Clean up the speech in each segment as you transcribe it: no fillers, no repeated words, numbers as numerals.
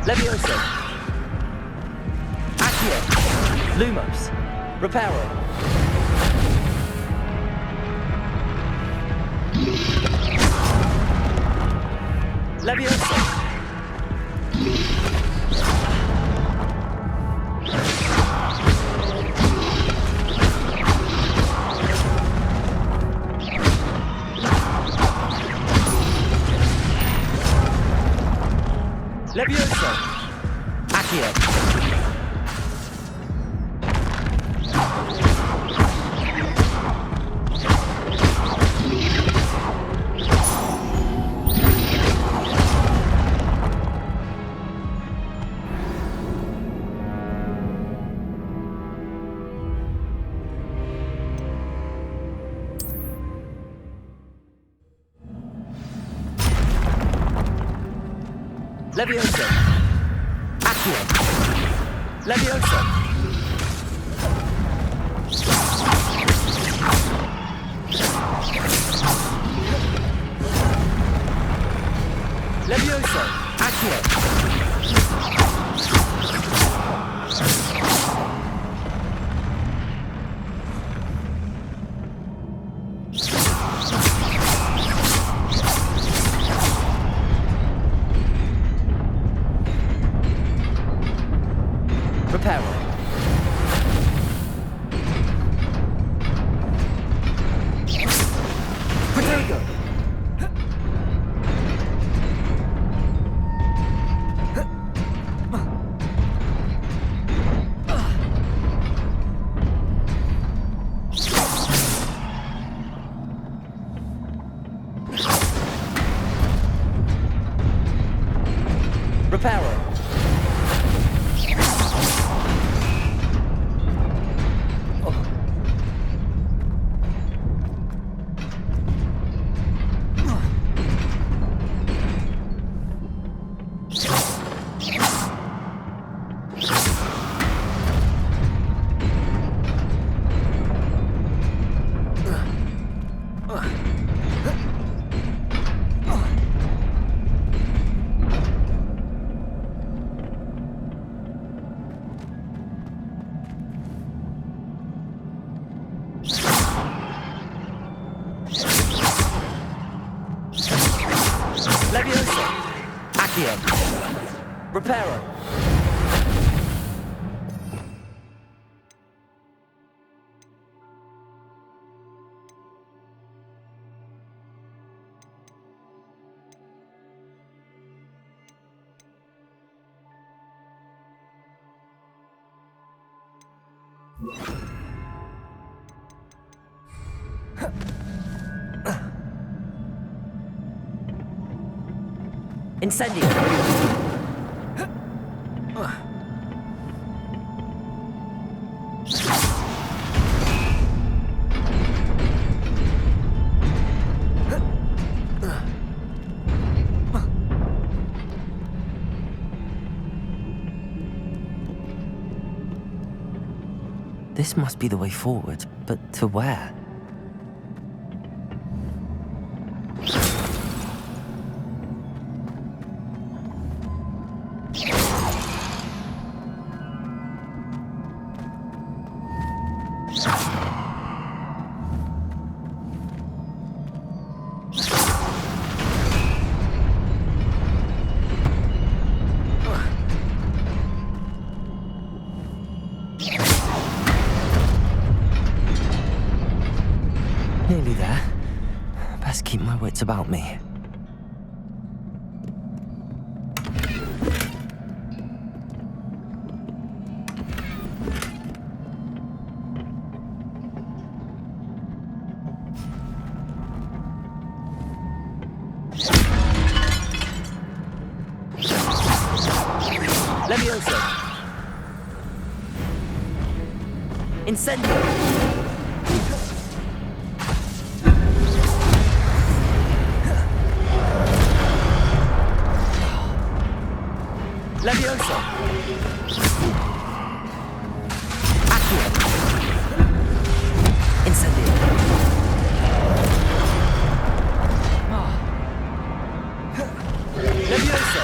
Levioso. Accio. Lumos. Reparo. Levioso. Levioso. Accio. Levioso. Accio. Levioso. Levioso. Accio. Reparo. Protego. Reparo. Levioso. Accio. Reparo. Incendio. This must be the way forward, but to where? Nearly there. Best keep my wits about me. Levioso. Incendio. Levioso. Accio. Incendio. Levioso.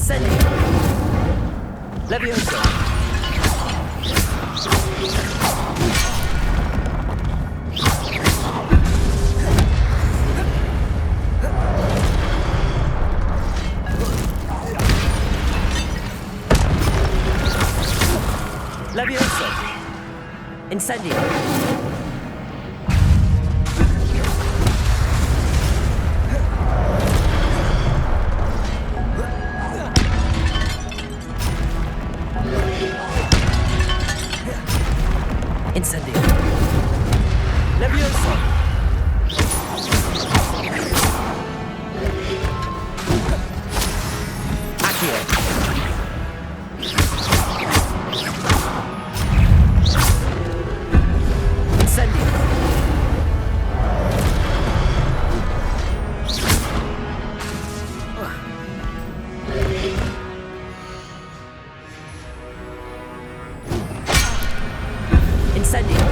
Incendio. Levioso. Levioso. Incendio. Incendio. Levioso. Accio. Incendio. Incendio.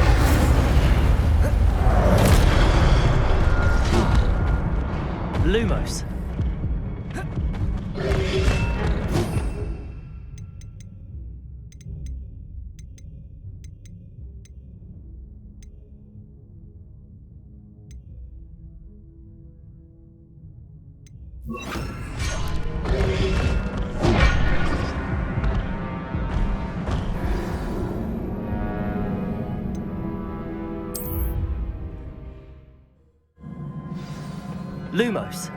Lumos. Lumos.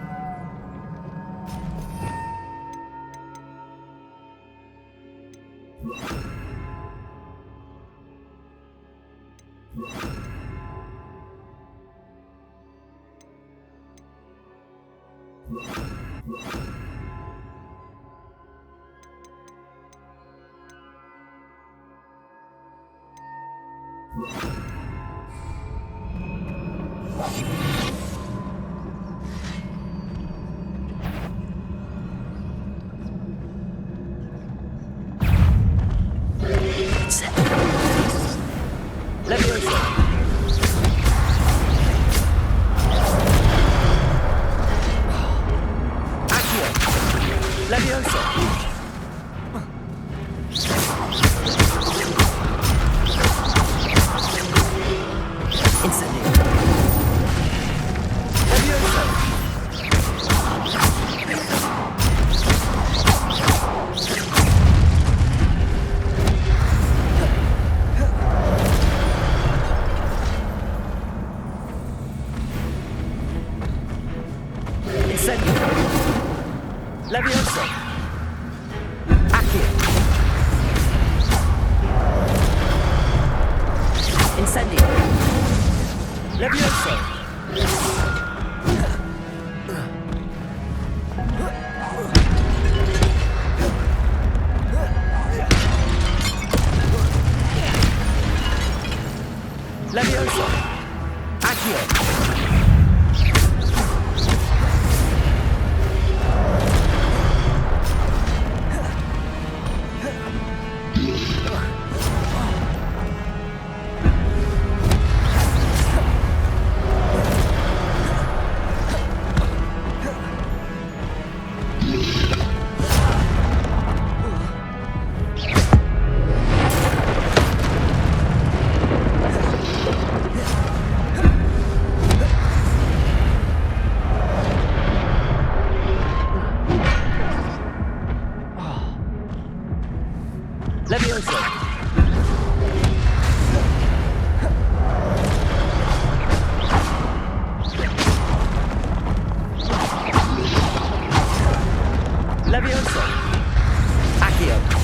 Levioso. Accio. Levioso. Incendio. Levioso. Incendio. Levioso. Accio. Incendio. Levioso. Levioso. Accio. Levioso. Levioso. Accio.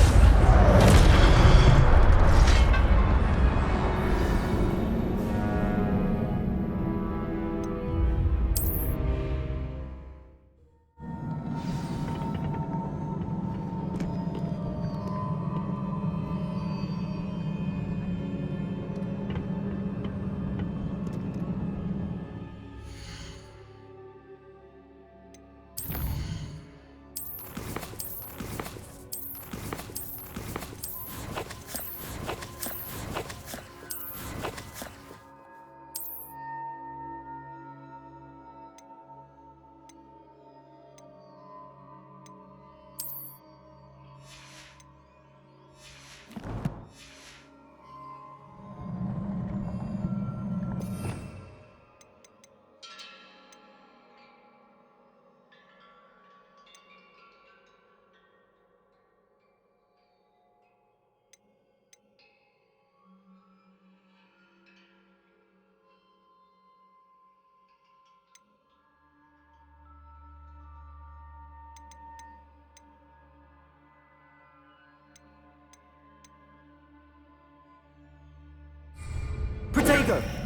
Protego!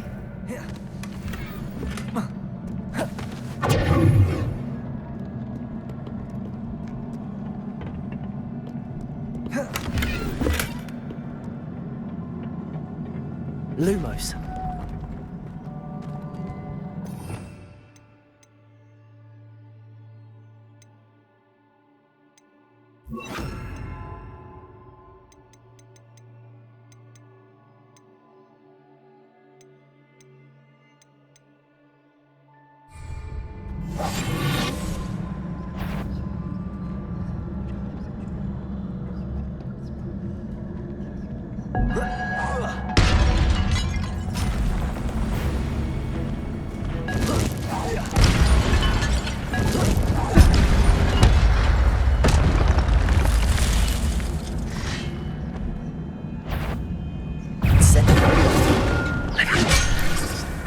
Lumos.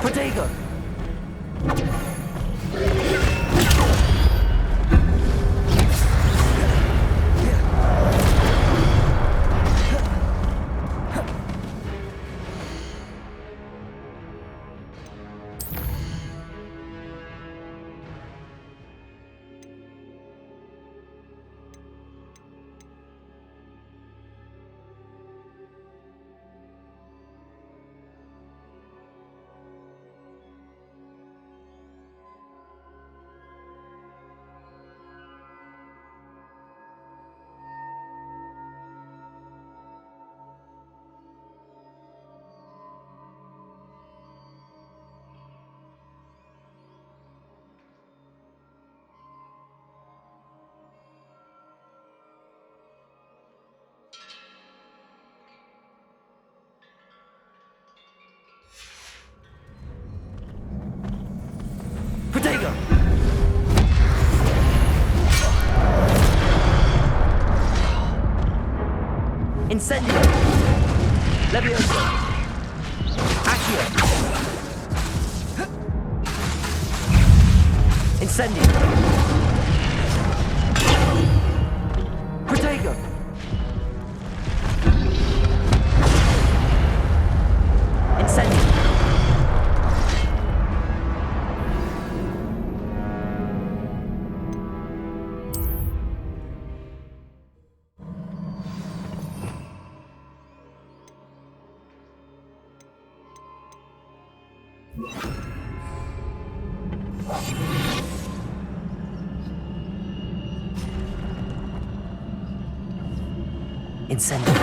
Protego! Protego! Incendio! Levioso! Accio! Incendio! Protego! Incendio! Incendio.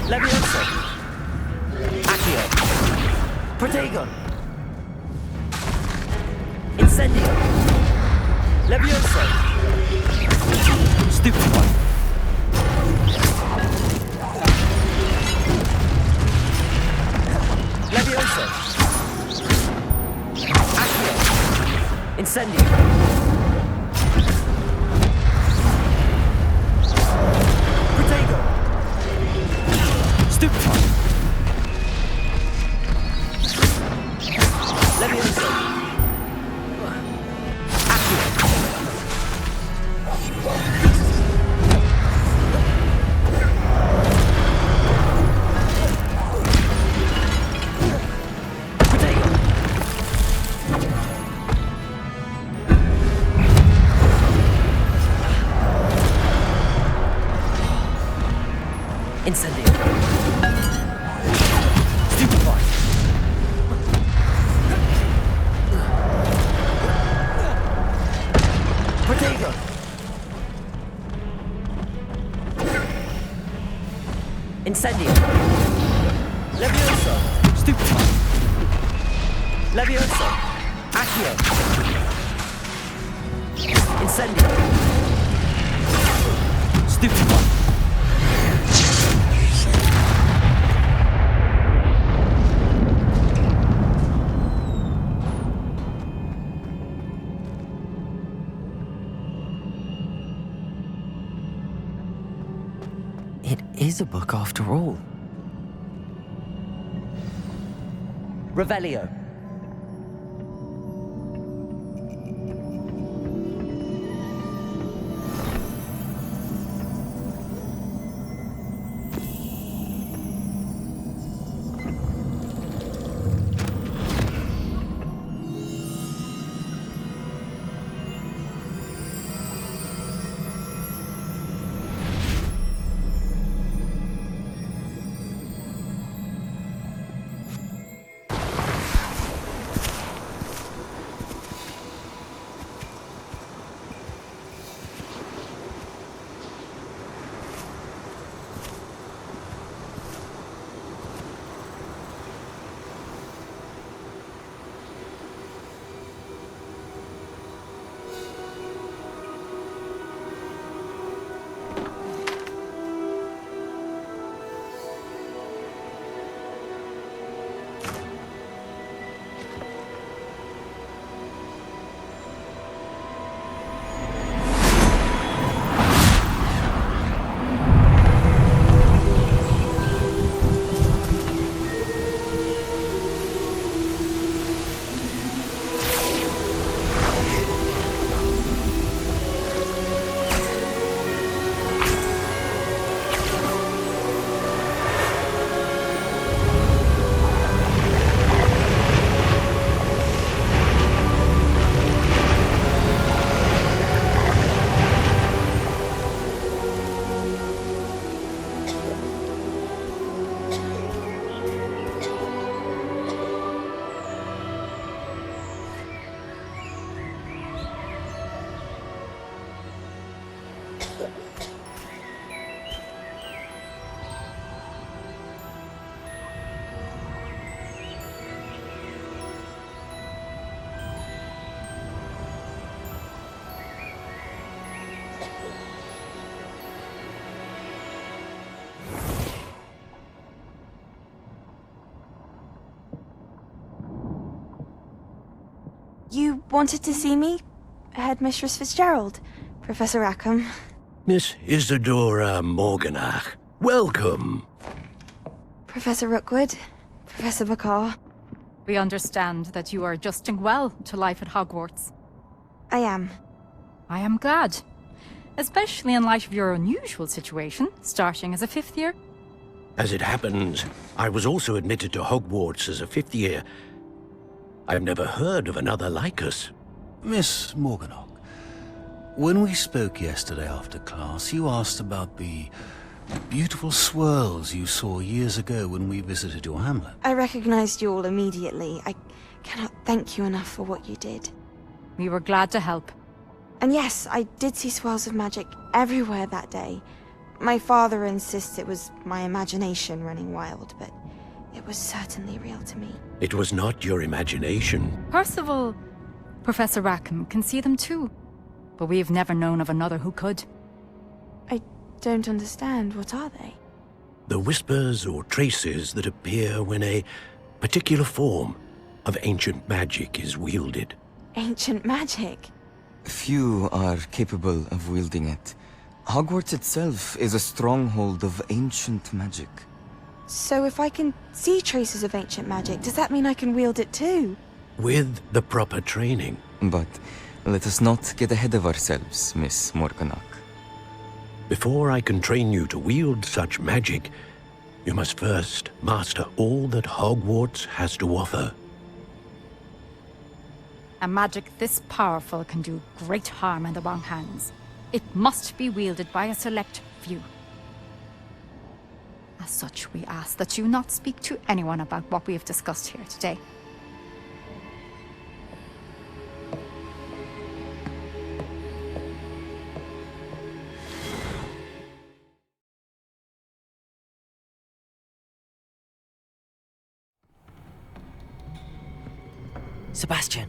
Levioso. Accio. Protego. Incendio. Levioso. Stupid one. Levioso. Accio. Incendio. Protego. Stupid one. Levioso. Accio. Incendio. Stupefy. Protego. Incendio. Levioso. Stupefy. Levioso. Accio. Incendio. Stupefy. It is a book after all. Revelio. You wanted to see me? Headmistress Fitzgerald? Professor Rackham? Miss Isadora Morganach, welcome. Professor Rookwood? Professor Bakar? We understand that you are adjusting well to life at Hogwarts. I am. I am glad. Especially in light of your unusual situation, starting as a 5th year. As it happens, I was also admitted to Hogwarts as a 5th year. I've never heard of another like us. Miss Morganach, when we spoke yesterday after class, you asked about the beautiful swirls you saw years ago when we visited your hamlet. I recognized you all immediately. I cannot thank you enough for what you did. We were glad to help. And yes, I did see swirls of magic everywhere that day. My father insists it was my imagination running wild, but it was certainly real to me. It was not your imagination. Percival, Professor Rackham can see them too. But we've never known of another who could. I don't understand. What are they? The whispers or traces that appear when a particular form of ancient magic is wielded. Ancient magic? Few are capable of wielding it. Hogwarts itself is a stronghold of ancient magic. So if I can see traces of ancient magic, does that mean I can wield it too? With the proper training. But let us not get ahead of ourselves, Miss Morganach. Before I can train you to wield such magic, you must first master all that Hogwarts has to offer. A magic this powerful can do great harm in the wrong hands. It must be wielded by a select few. As such, we ask that you not speak to anyone about what we have discussed here today. Sebastian.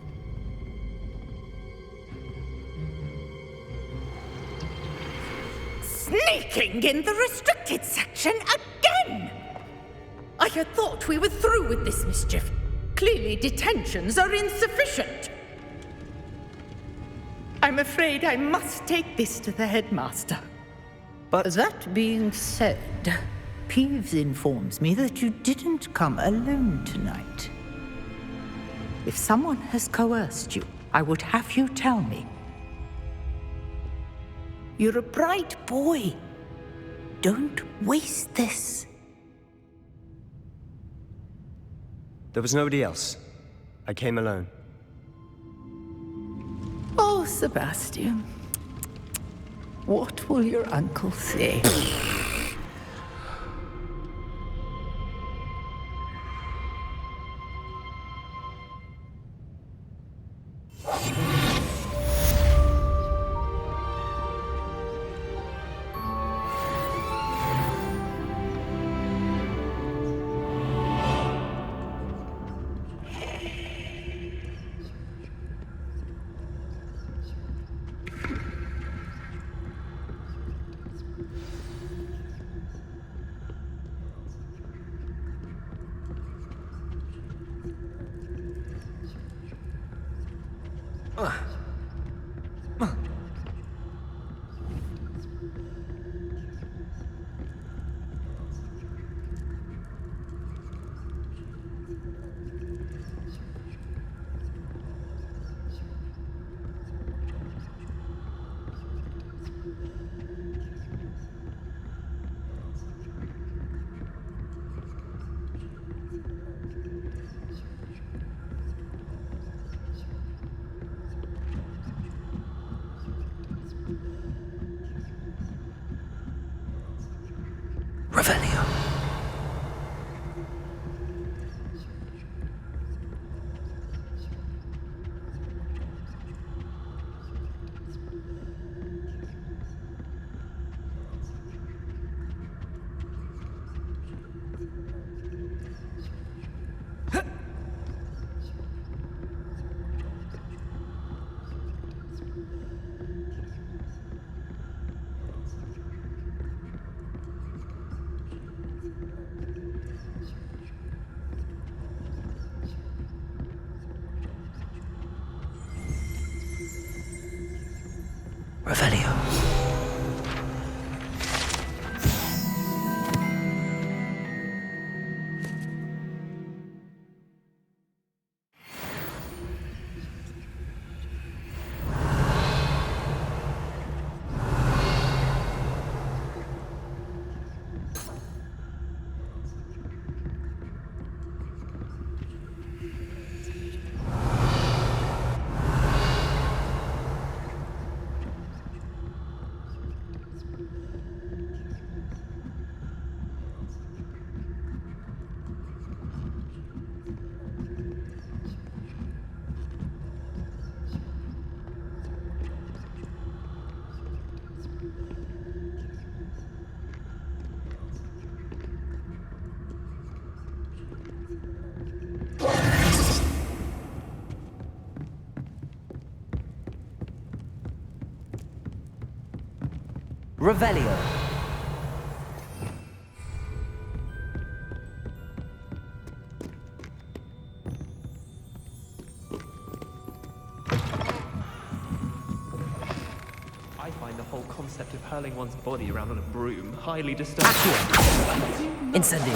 Sneaking in the restricted section again! I had thought we were through with this mischief. Clearly detentions are insufficient. I'm afraid I must take this to the headmaster. But that being said, Peeves informs me that you didn't come alone tonight. If someone has coerced you, I would have you tell me. You're a bright boy. Don't waste this. There was nobody else. I came alone. Oh, Sebastian. What will your uncle say? Revelio. Revelio. I find the whole concept of hurling one's body around on a broom highly disturbing. Incendio.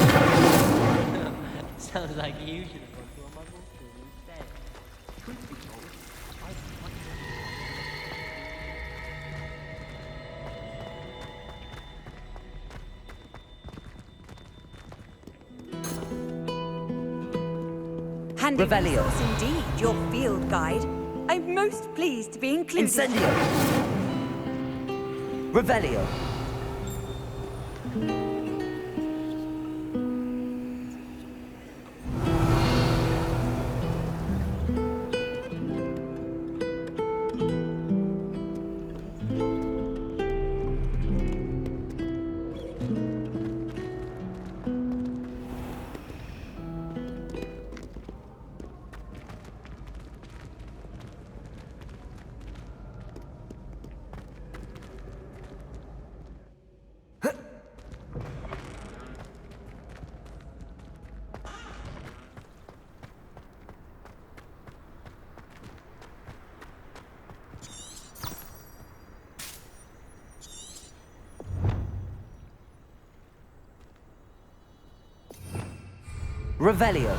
Sounds like you should have gone to a Muggle school instead. Truth be told, Handy Revelio. resource indeed, your field guide. I'm most pleased to be included. Incendio. Revelio. Revelio.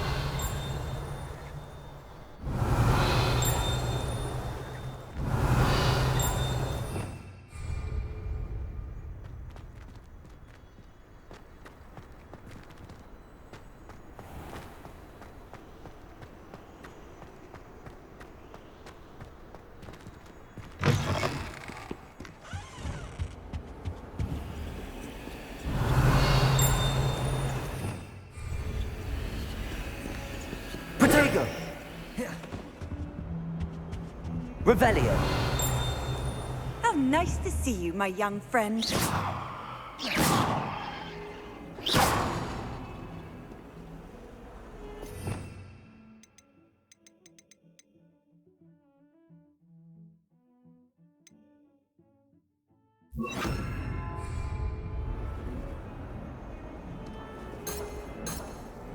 Protego. Revelio. How nice to see you, my young friend.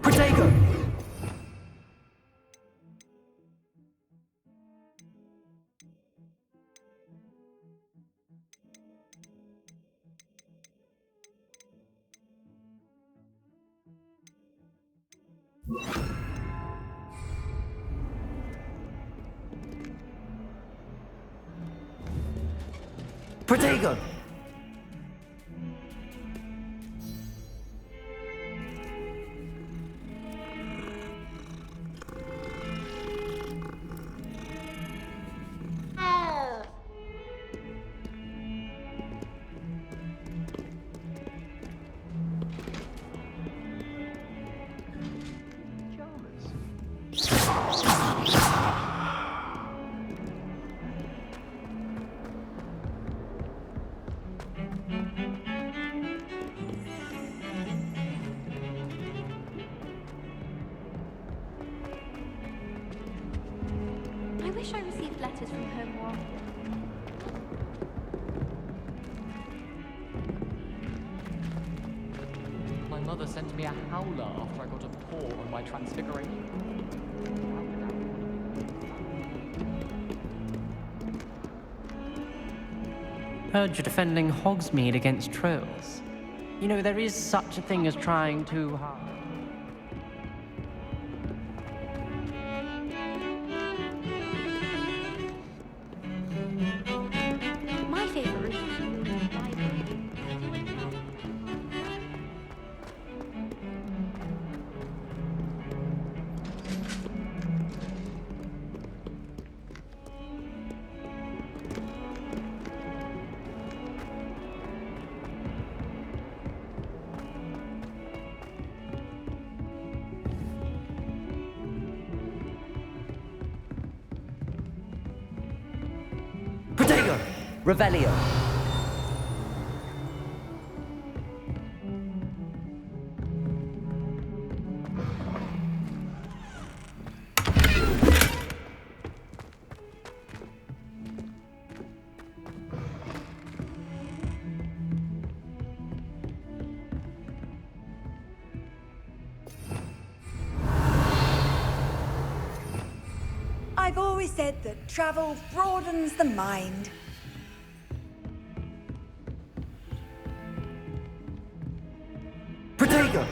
Protego. Protego. I wish I received letters from her more often. my mother sent me a howler after I got a paw on my transfiguration. Heard you're defending Hogsmeade against trolls. You know, there is such a thing as trying too hard. My favorite room. Protego! Revelio! I've always said that travel broadens the mind. Protego!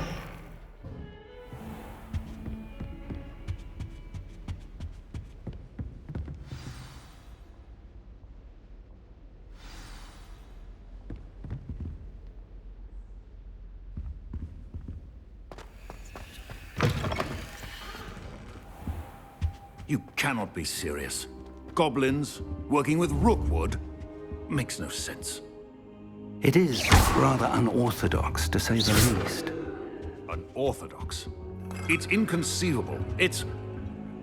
You cannot be serious. Goblins working with Rookwood? Makes no sense. It is rather unorthodox, to say the least. Unorthodox? It's inconceivable. It's...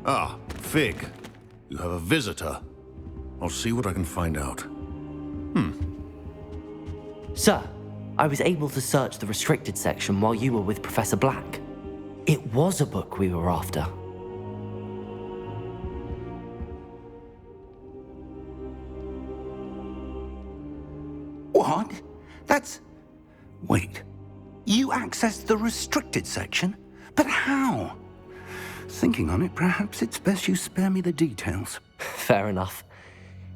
Ah, Fig. You have a visitor. I'll see what I can find out. Sir, I was able to search the restricted section while you were with Professor Black. It was a book we were after. What? That's... Wait. You accessed the restricted section? But how? Thinking on it, perhaps it's best you spare me the details. Fair enough.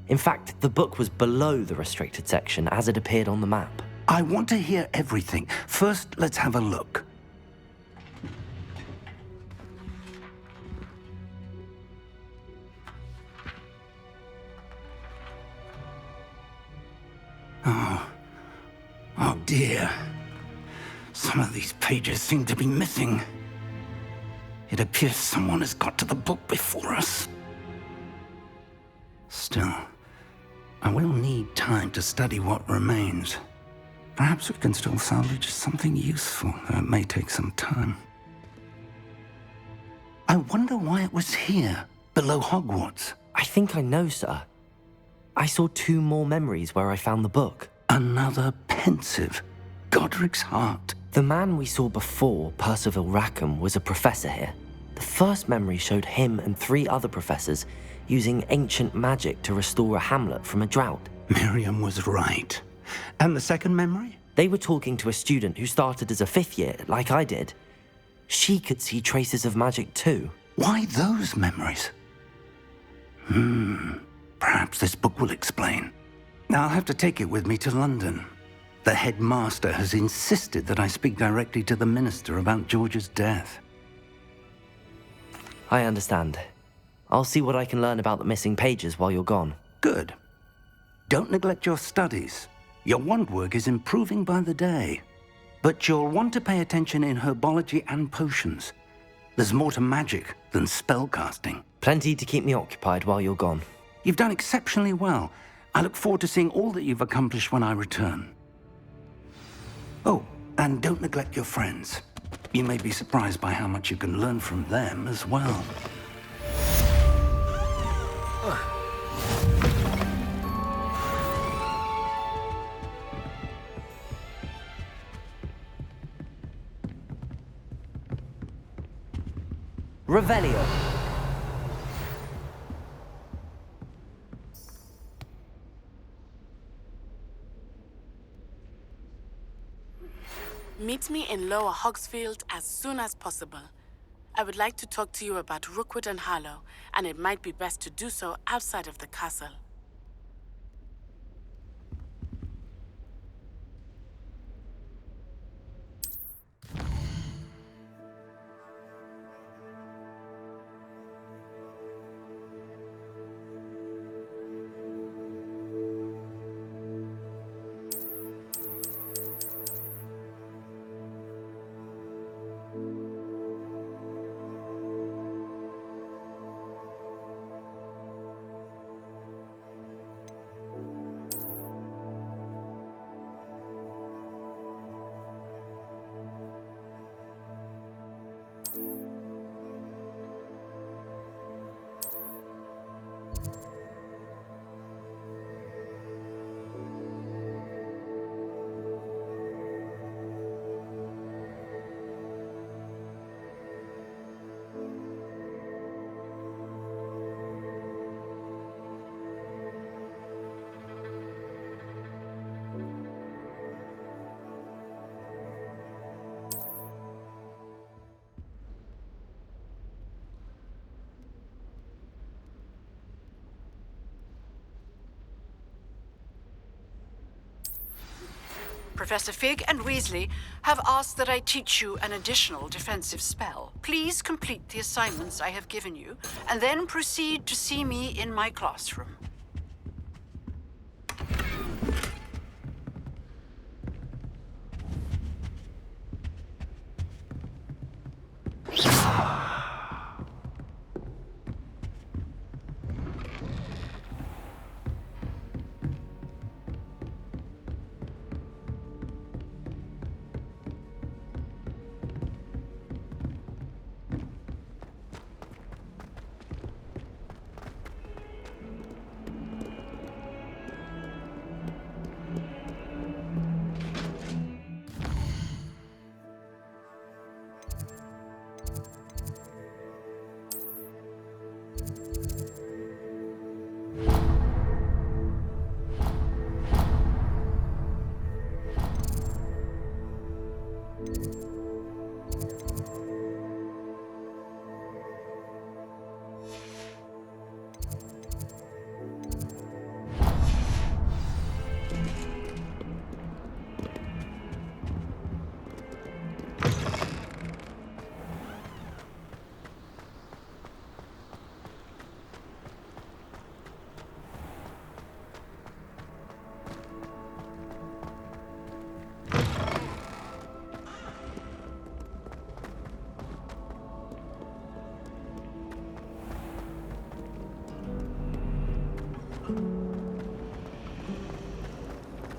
In fact, the book was below the restricted section as it appeared on the map. I want to hear everything. First, let's have a look. Oh dear. Some of these pages seem to be missing. It appears someone has got to the book before us. Still, I will need time to study what remains. Perhaps we can still salvage something useful, though it may take some time. I wonder why it was here, below Hogwarts. I think I know, sir. I saw 2 more memories where I found the book. Another pensive. Godric's heart. The man we saw before, Percival Rackham, was a professor here. The first memory showed him and 3 other professors using ancient magic to restore a hamlet from a drought. Miriam was right. And the second memory? They were talking to a student who started as a 5th year, like I did. She could see traces of magic too. Why those memories? Perhaps this book will explain. Now I'll have to take it with me to London. The headmaster has insisted that I speak directly to the minister about George's death. I understand. I'll see what I can learn about the missing pages while you're gone. Good. Don't neglect your studies. Your wand work is improving by the day. But you'll want to pay attention in herbology and potions. There's more to magic than spellcasting. Plenty to keep me occupied while you're gone. You've done exceptionally well. I look forward to seeing all that you've accomplished when I return. Oh, and don't neglect your friends. You may be surprised by how much you can learn from them as well. Revelio. Meet me in Lower Hogsfield as soon as possible. I would like to talk to you about Rookwood and Harlow, and it might be best to do so outside of the castle. Professor Fig and Weasley have asked that I teach you an additional defensive spell. Please complete the assignments I have given you, and then proceed to see me in my classroom.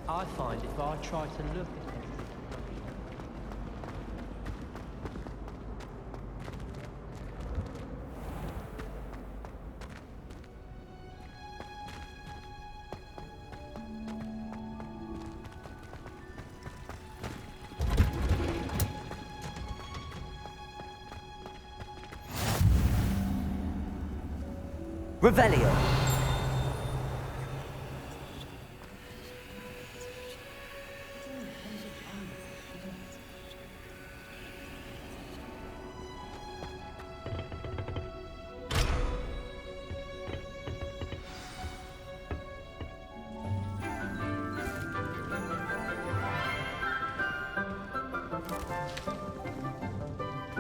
I find if I try to look at it, Revelio.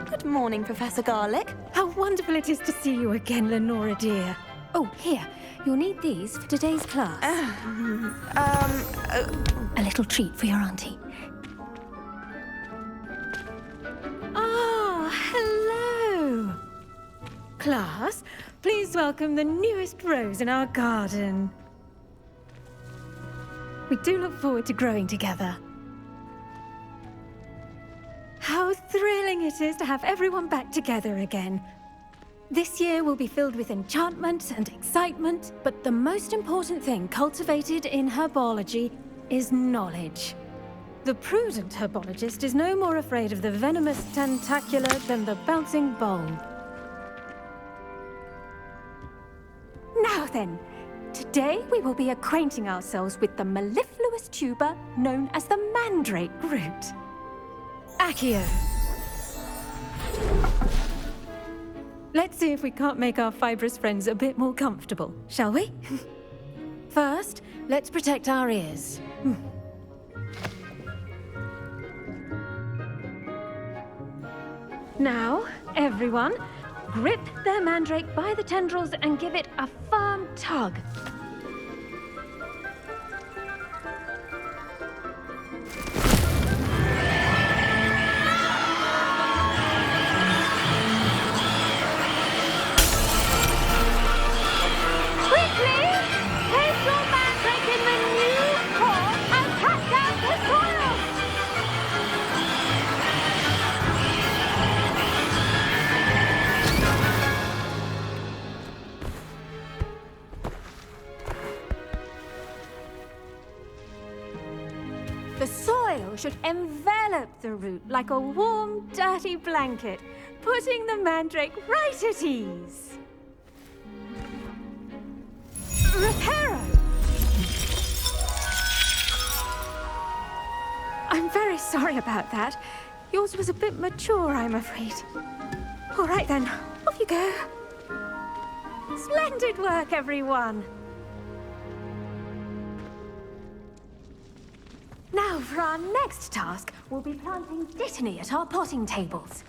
Good morning, Professor Garlick. How wonderful it is to see you again, Lenora dear. Oh, here. You'll need these for today's class. A little treat for your auntie. Ah, hello. Class, please welcome the newest rose in our garden. We do look forward to growing together. How thrilling it is to have everyone back together again. This year will be filled with enchantment and excitement, but the most important thing cultivated in herbology is knowledge. The prudent herbologist is no more afraid of the venomous tentacula than the bouncing bulb. Now then, today we will be acquainting ourselves with the mellifluous tuber known as the mandrake root. Accio. Let's see if we can't make our fibrous friends a bit more comfortable, shall we? First, let's protect our ears. Now, everyone, grip their mandrake by the tendrils and give it a firm tug. The soil should envelop the root like a warm, dirty blanket, putting the mandrake right at ease. Reparo! I'm very sorry about that. Yours was a bit mature, I'm afraid. All right then, off you go. Splendid work, everyone. Now for our next task, we'll be planting Dittany at our potting tables.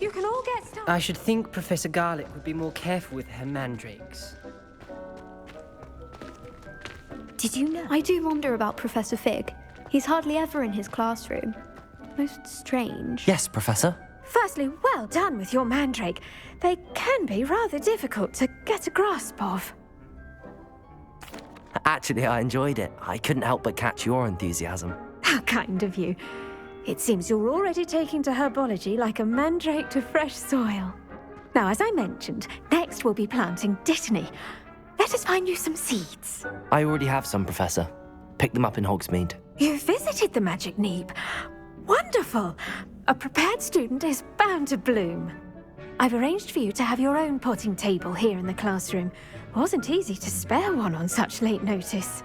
You can all get started. I should think Professor Garlick would be more careful with her mandrakes. Did you know? I do wonder about Professor Fig. He's hardly ever in his classroom. Most strange. Yes, Professor. Firstly, well done with your mandrake. They can be rather difficult to get a grasp of. Actually, I enjoyed it. I couldn't help but catch your enthusiasm. How kind of you. It seems you're already taking to herbology like a mandrake to fresh soil. Now, as I mentioned, next we'll be planting Dittany. Let us find you some seeds. I already have some, Professor. Picked them up in Hogsmeade. You visited the Magic Neep. Wonderful! A prepared student is bound to bloom. I've arranged for you to have your own potting table here in the classroom. Wasn't easy to spare one on such late notice.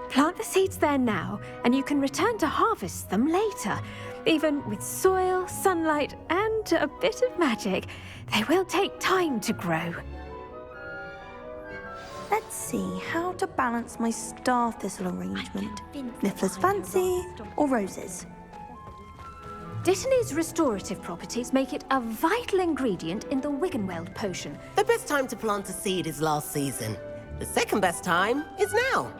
Plant the seeds there now, and you can return to harvest them later. Even with soil, sunlight, and a bit of magic, they will take time to grow. Let's see how to balance my star thistle arrangement. Niffler's fancy or roses? Dittany's restorative properties make it a vital ingredient in the Wiggenweld potion. The best time to plant a seed is last season. The second best time is now.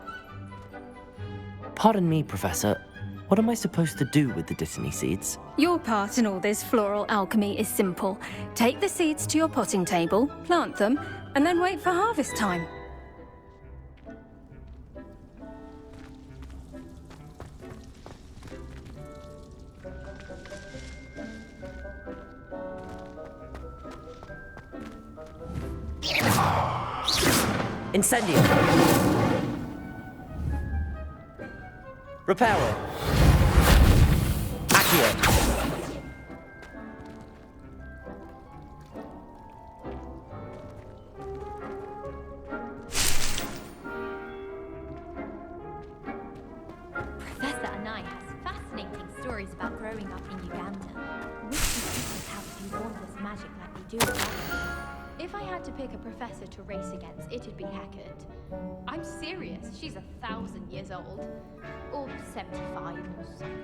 Pardon me, Professor. What am I supposed to do with the Dittany seeds? Your part in all this floral alchemy is simple. Take the seeds to your potting table, plant them, and then wait for harvest time. Incendio! Reparo! Accio! Professor Anai has fascinating stories about growing up in Uganda. Which professors have to do wondrous magic like they do in Uganda? If I had to pick a professor to race against, it'd be Hackett. I'm serious, she's 1,000 years old. Or 75 or something.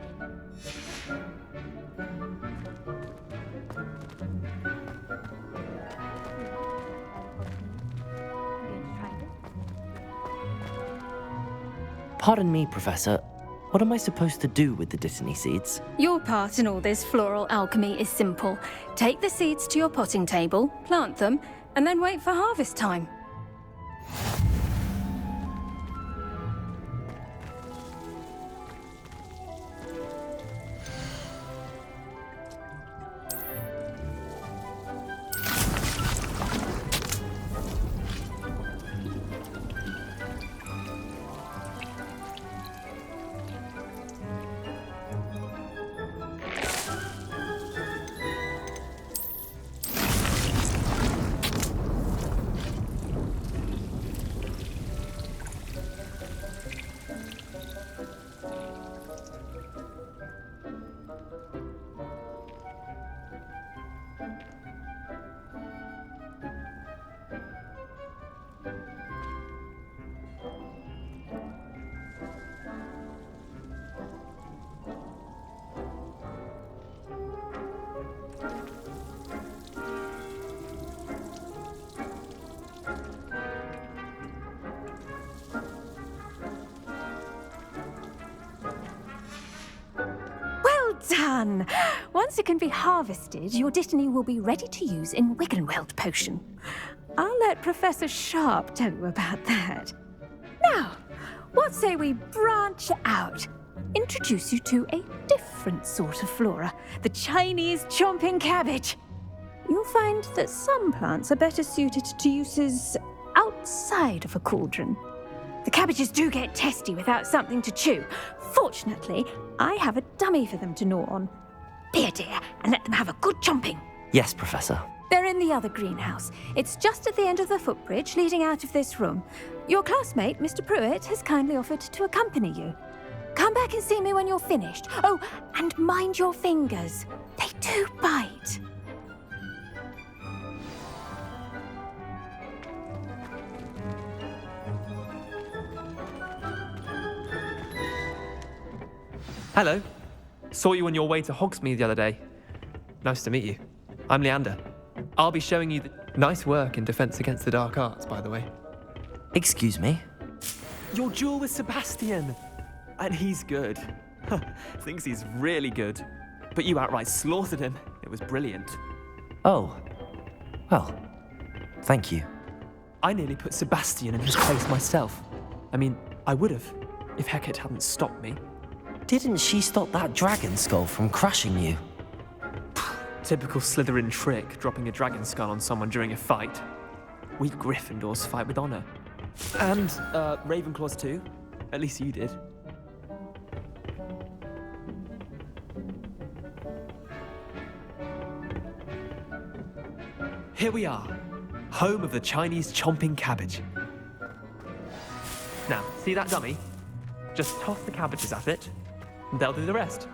Pardon me, Professor. What am I supposed to do with the Dittany seeds? Your part in all this floral alchemy is simple. Take the seeds to your potting table, plant them, and then wait for harvest time. Done! Once it can be harvested, your Dittany will be ready to use in Wiggenweld potion. I'll let Professor Sharp tell you about that. Now, what say we branch out? Introduce you to a different sort of flora, the Chinese chomping cabbage. You'll find that some plants are better suited to uses outside of a cauldron. The cabbages do get testy without something to chew. Fortunately, I have a dummy for them to gnaw on. Be a dear and let them have a good chomping. Yes, Professor. They're in the other greenhouse. It's just at the end of the footbridge leading out of this room. Your classmate, Mr. Pruitt, has kindly offered to accompany you. Come back and see me when you're finished. Oh, and mind your fingers. They do bite. Hello. Saw you on your way to Hogsmeade the other day. Nice to meet you. I'm Leander. I'll be showing you the nice work in Defense Against the Dark Arts, by the way. Excuse me? Your duel with Sebastian. And he's good. Thinks he's really good. But you outright slaughtered him. It was brilliant. Oh. Well, thank you. I nearly put Sebastian in his place myself. I mean, I would have, if Hecate hadn't stopped me. Didn't she stop that dragon skull from crushing you? Typical Slytherin trick, dropping a dragon skull on someone during a fight. We Gryffindors fight with honor. And, Ravenclaws too. At least you did. Here we are, home of the Chinese chomping cabbage. Now, see that dummy? Just toss the cabbages at it, and they'll do the rest.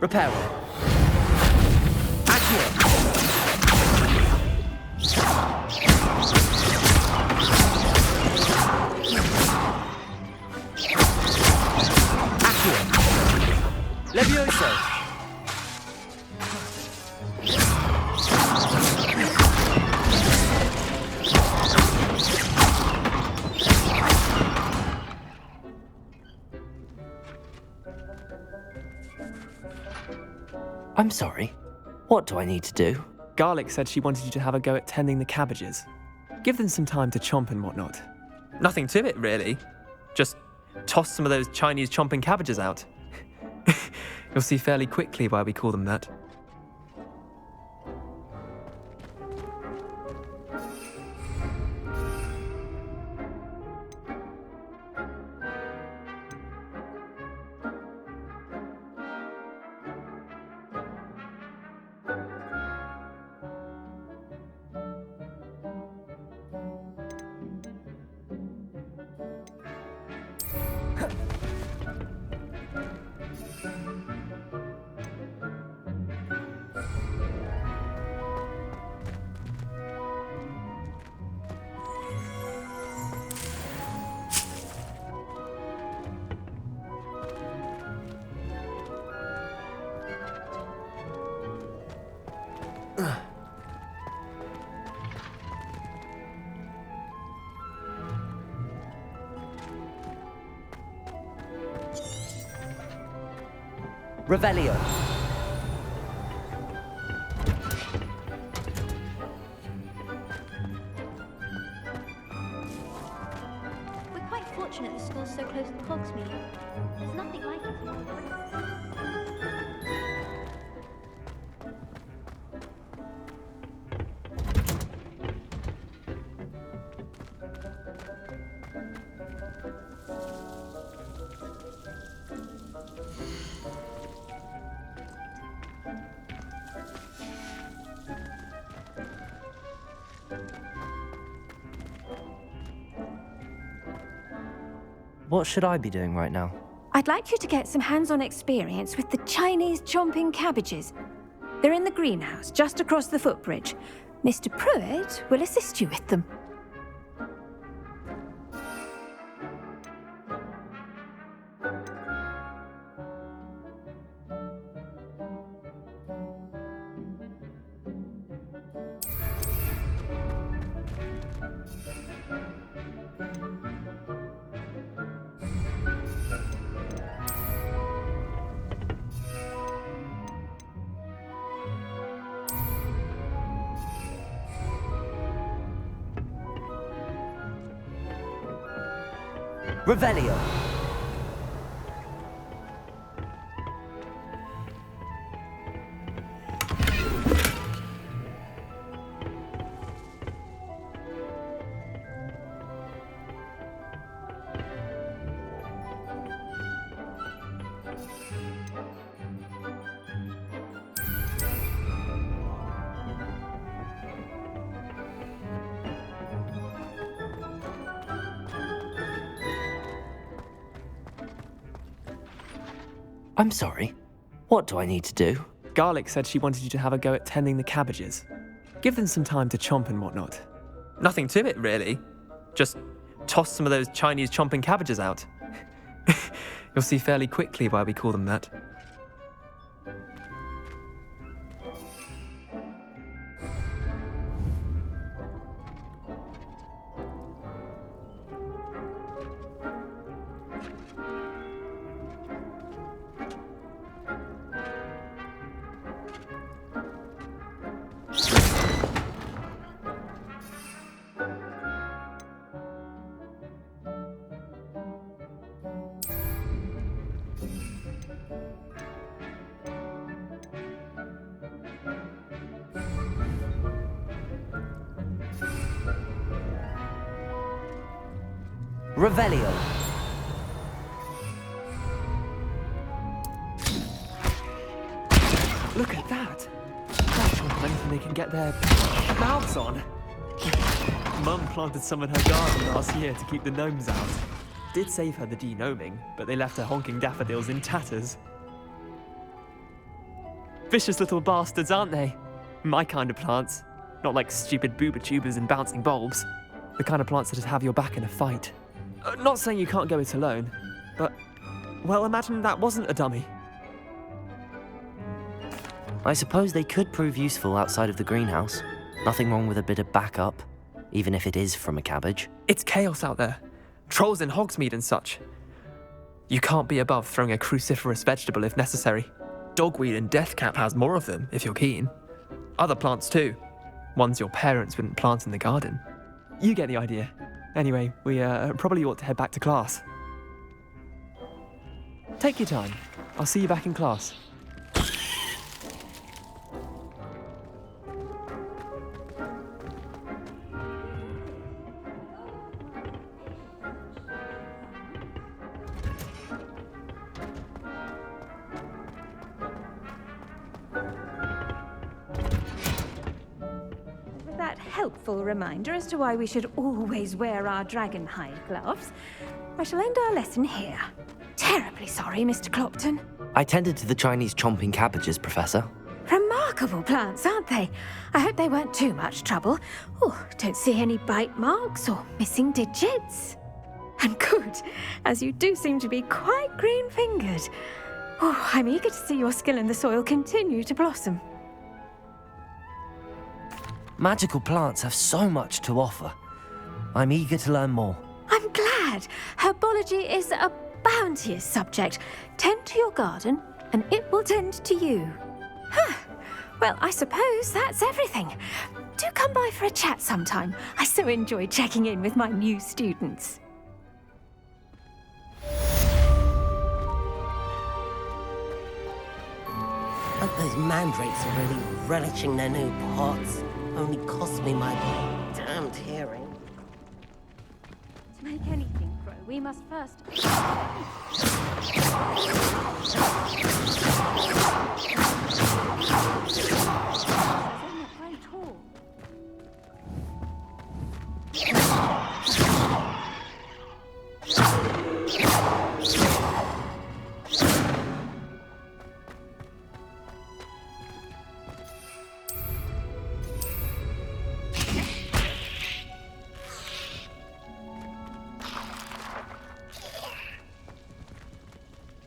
Reparo. Accio. Levioso. I'm sorry. What do I need to do? Garlic said she wanted you to have a go at tending the cabbages. Give them some time to chomp and whatnot. Nothing to it, really. Just toss some of those Chinese chomping cabbages out. You'll see fairly quickly why we call them that. Revelio. We're quite fortunate the school's so close to Hogsmeade. There's nothing like it. What should I be doing right now? I'd like you to get some hands-on experience with the Chinese chomping cabbages. They're in the greenhouse, just across the footbridge. Mr. Pruitt will assist you with them. Revelio. I'm sorry. What do I need to do? Garlic said she wanted you to have a go at tending the cabbages. Give them some time to chomp and whatnot. Nothing to it, really. Just toss some of those Chinese chomping cabbages out. You'll see fairly quickly why we call them that. Revelio. Look at that! That's not anything they can get their mouths on. Mum planted some in her garden last year to keep the gnomes out. Did save her the de-gnoming, but they left her honking daffodils in tatters. Vicious little bastards, aren't they? My kind of plants. Not like stupid booba tubers and bouncing bulbs. The kind of plants that'd have your back in a fight. Not saying you can't go it alone, but, well, imagine that wasn't a dummy. I suppose they could prove useful outside of the greenhouse. Nothing wrong with a bit of backup, even if it is from a cabbage. It's chaos out there. Trolls in Hogsmeade and such. You can't be above throwing a cruciferous vegetable if necessary. Dogweed and deathcap has more of them, if you're keen. Other plants too. Ones your parents wouldn't plant in the garden. You get the idea. Anyway, we probably ought to head back to class. Take your time. I'll see you back in class. Helpful reminder as to why we should always wear our dragon hide gloves. I shall end our lesson here. Terribly sorry, Mr. Clopton. I tended to the Chinese chomping cabbages, Professor. Remarkable plants, aren't they? I hope they weren't too much trouble. Oh, don't see any bite marks or missing digits. And good, as you do seem to be quite green-fingered. Oh, I'm eager to see your skill in the soil continue to blossom. Magical plants have so much to offer. I'm eager to learn more. I'm glad. Herbology is a bounteous subject. Tend to your garden, and it will tend to you. Huh. Well, I suppose that's everything. Do come by for a chat sometime. I so enjoy checking in with my new students. Hope those mandrakes are really relishing their new pots. Only cost me my damned hearing. To make anything grow, we must first...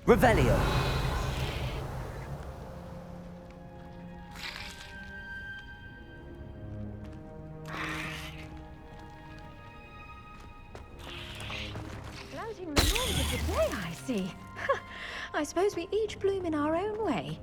Revelio. Flouting the norms of the day, I see. I suppose we each bloom in our own way.